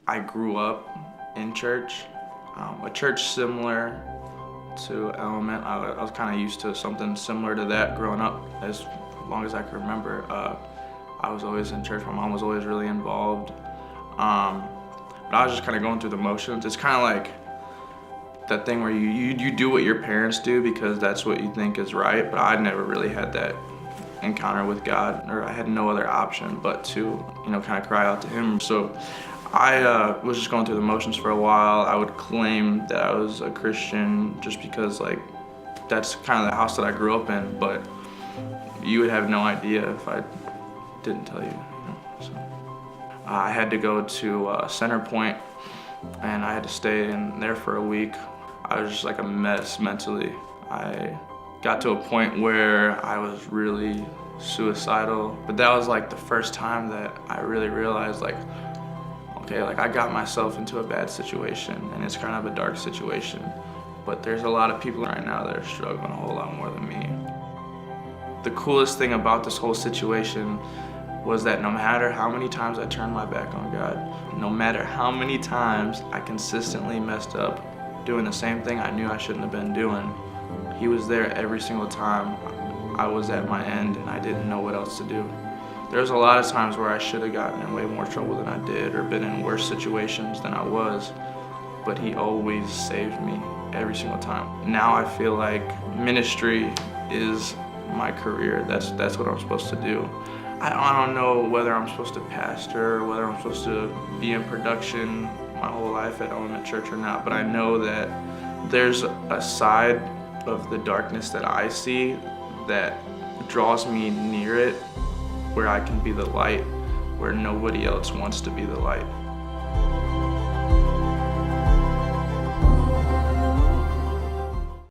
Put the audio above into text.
I grew up in church, a church similar to Element. I was kind of used to something similar to that growing up as long as I can remember. I was always in church. My mom was always really involved. But I was just kind of going through the motions. It's kind of like that thing where you do what your parents do because that's what you think is right, but I never really had that encounter with God, or I had no other option but to, kind of cry out to Him. So I was just going through the motions for a while. I would claim that I was a Christian just because, that's kind of the house that I grew up in, but you would have no idea if I didn't tell you, so. I had to go to Center Point, and I had to stay in there for a week. I was just like a mess mentally. I got to a point where I was really suicidal, but that was like the first time that I really realized okay, I got myself into a bad situation, and it's kind of a dark situation, but there's a lot of people right now that are struggling a whole lot more than me. The coolest thing about this whole situation was that no matter how many times I turned my back on God, no matter how many times I consistently messed up doing the same thing I knew I shouldn't have been doing, He was there every single time I was at my end and I didn't know what else to do. There's a lot of times where I should have gotten in way more trouble than I did or been in worse situations than I was, but He always saved me every single time. Now I feel like ministry is my career. That's what I'm supposed to do. I don't know whether I'm supposed to pastor or whether I'm supposed to be in production my whole life at Element Church or not, but I know that there's a side of the darkness that I see that draws me near it, where I can be the light, where nobody else wants to be the light.